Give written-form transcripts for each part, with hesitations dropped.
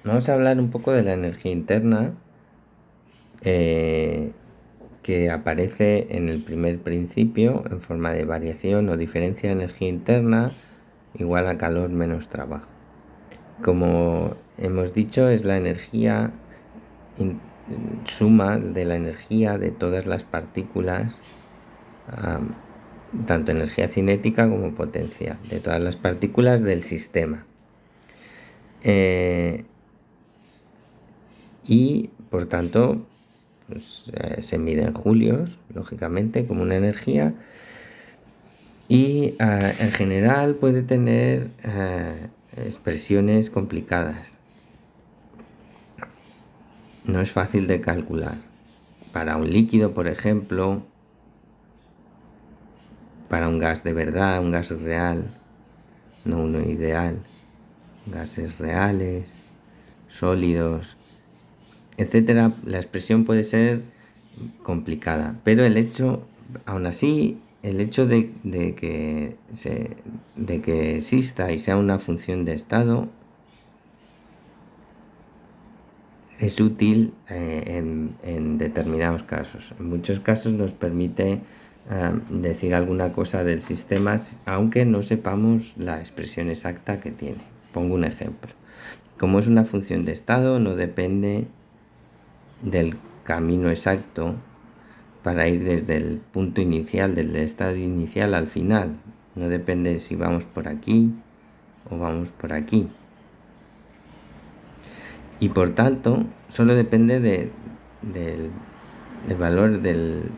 Vamos a hablar un poco de la energía interna que aparece en el primer principio en forma de variación o diferencia de energía interna igual a calor menos trabajo. Como hemos dicho, es la energía suma de la energía de todas las partículas, tanto energía cinética como potencial, de todas las partículas del sistema. Y por tanto pues, se mide en julios, lógicamente, como una energía, y en general puede tener expresiones complicadas. No es fácil de calcular. Para un líquido, por ejemplo, para un gas de verdad, un gas real, no uno ideal, gases reales, sólidos, etcétera, la expresión puede ser complicada, pero aún así, el hecho de que exista y sea una función de estado es útil en determinados casos. En muchos casos nos permite decir alguna cosa del sistema, aunque no sepamos la expresión exacta que tiene. Pongo un ejemplo. Como es una función de estado, no depende del camino exacto para ir desde el punto inicial, del estado inicial al final. No depende si vamos por aquí o vamos por aquí. Y por tanto, solo depende del valor de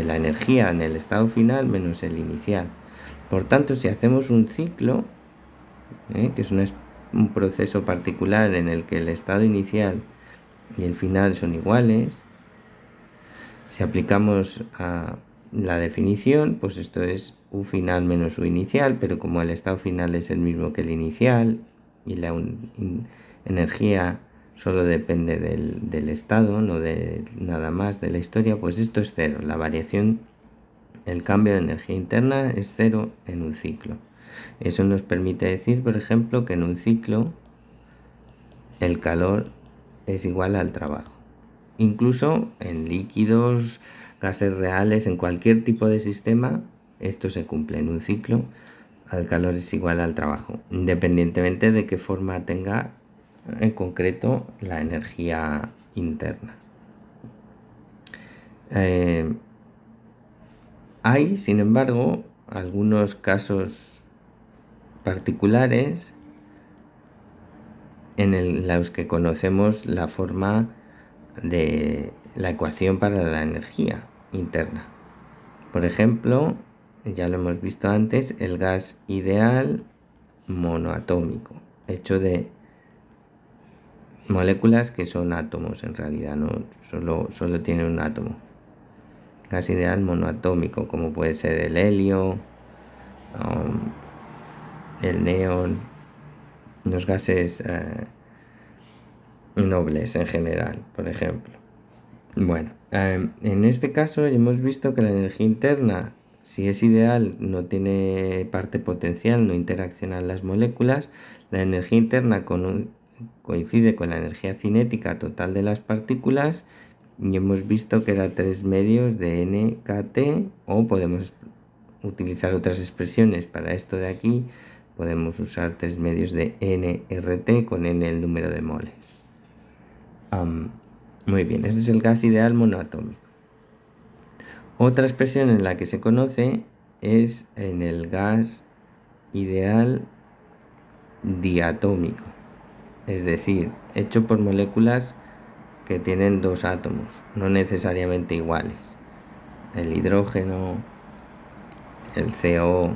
la energía en el estado final menos el inicial. Por tanto, si hacemos un ciclo, que es un proceso particular en el que el estado inicial y el final son iguales, si aplicamos a la definición, pues esto es U final menos U inicial, pero como el estado final es el mismo que el inicial y la energía solo depende del estado, no de nada más de la historia, pues esto es cero. La variación, el cambio de energía interna es cero en un ciclo. Eso nos permite decir, por ejemplo, que en un ciclo el calor es igual al trabajo. Incluso en líquidos, gases reales, en cualquier tipo de sistema, esto se cumple en un ciclo. El calor es igual al trabajo, independientemente de qué forma tenga en concreto la energía interna. Hay, sin embargo, algunos casos particulares en los que conocemos la forma de la ecuación para la energía interna. Por ejemplo, ya lo hemos visto antes, el gas ideal monoatómico, hecho de moléculas que son átomos en realidad, no solo tiene un átomo. Gas ideal monoatómico, como puede ser el helio, el neón, los gases nobles en general, por ejemplo. Bueno, en este caso hemos visto que la energía interna, si es ideal, no tiene parte potencial, no interaccionan las moléculas. La energía interna coincide con la energía cinética total de las partículas y hemos visto que era 3 medios de nkt, o podemos utilizar otras expresiones para esto de aquí. Podemos usar 3 medios de nRT con n el número de moles. Muy bien, este es el gas ideal monoatómico. Otra expresión en la que se conoce es en el gas ideal diatómico, es decir, hecho por moléculas que tienen dos átomos, no necesariamente iguales. El hidrógeno, el CO,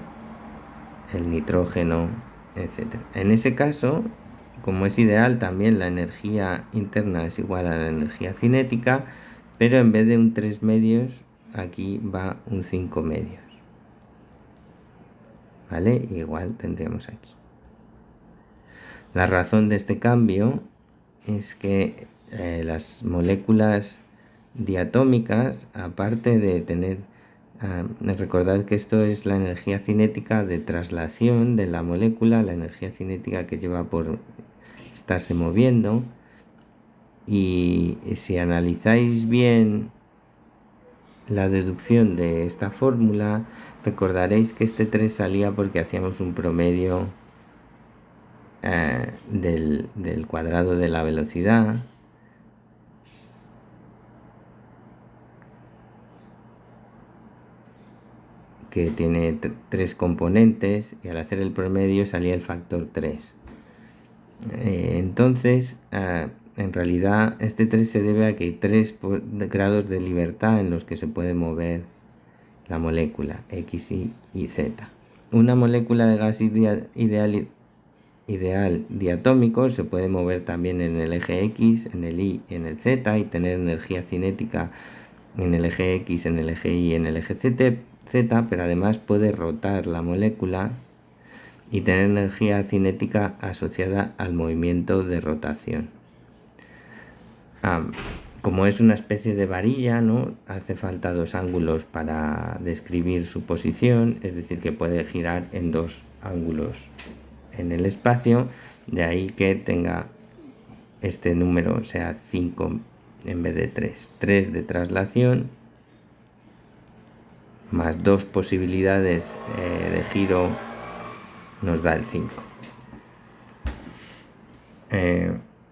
el nitrógeno, etc. En ese caso, como es ideal, también la energía interna es igual a la energía cinética, pero en vez de un 3 medios, aquí va un 5 medios. ¿Vale? Igual tendríamos aquí. La razón de este cambio es que las moléculas diatómicas, aparte de tener, recordad que esto es la energía cinética de traslación de la molécula, la energía cinética que lleva por estarse moviendo. Y si analizáis bien la deducción de esta fórmula, recordaréis que este 3 salía porque hacíamos un promedio del cuadrado de la velocidad, que tiene 3 componentes, y al hacer el promedio salía el factor 3. Entonces, en realidad este 3 se debe a que hay 3 grados de libertad en los que se puede mover la molécula X, y Z. Una molécula de gas ideal diatómico se puede mover también en el eje X, en el Y y en el Z, y tener energía cinética en el eje X, en el eje Y y en el eje Z, pero además puede rotar la molécula y tener energía cinética asociada al movimiento de rotación. Como es una especie de varilla, ¿no?, hace falta 2 ángulos para describir su posición, es decir, que puede girar en 2 ángulos en el espacio, de ahí que tenga este número, sea 5 en vez de 3. 3 de traslación más 2 posibilidades de giro nos da el 5.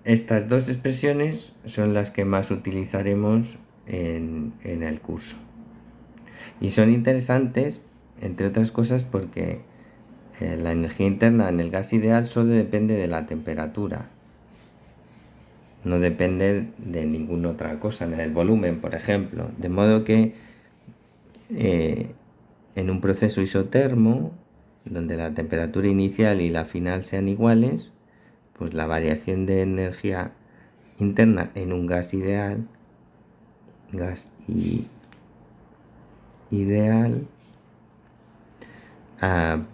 Estas 2 expresiones son las que más utilizaremos en el curso. Y son interesantes, entre otras cosas, porque la energía interna en el gas ideal solo depende de la temperatura. No depende de ninguna otra cosa, en el volumen, por ejemplo. De modo que en un proceso isotermo, donde la temperatura inicial y la final sean iguales, pues la variación de energía interna en un gas ideal,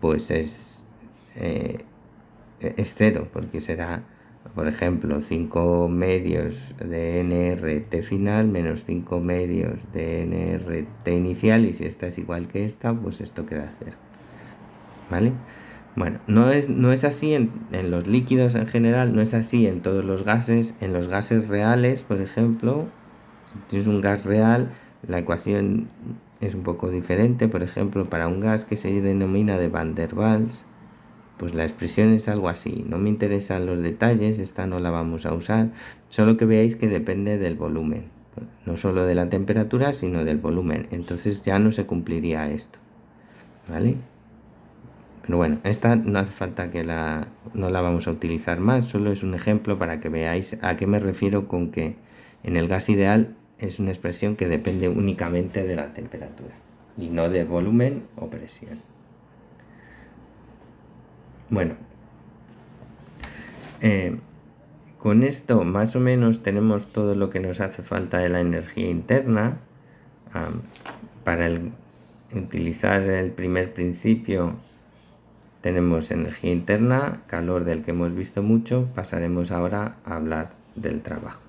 pues es 0, porque será, por ejemplo, 5 medios de nRT final menos 5 medios de nRT inicial, y si esta es igual que esta, pues esto queda 0. ¿Vale? Bueno, no es así en los líquidos en general, no es así en todos los gases. En los gases reales, por ejemplo, si tienes un gas real, la ecuación es un poco diferente. Por ejemplo, para un gas que se denomina de Van der Waals, pues la expresión es algo así. No me interesan los detalles, esta no la vamos a usar, solo que veáis que depende del volumen, no solo de la temperatura, sino del volumen. Entonces ya no se cumpliría esto, ¿vale? Pero bueno, esta no hace falta no la vamos a utilizar más, solo es un ejemplo para que veáis a qué me refiero con que en el gas ideal es una expresión que depende únicamente de la temperatura y no de volumen o presión. Bueno, con esto más o menos tenemos todo lo que nos hace falta de la energía interna. Para utilizar el primer principio tenemos energía interna, calor, del que hemos visto mucho. Pasaremos ahora a hablar del trabajo.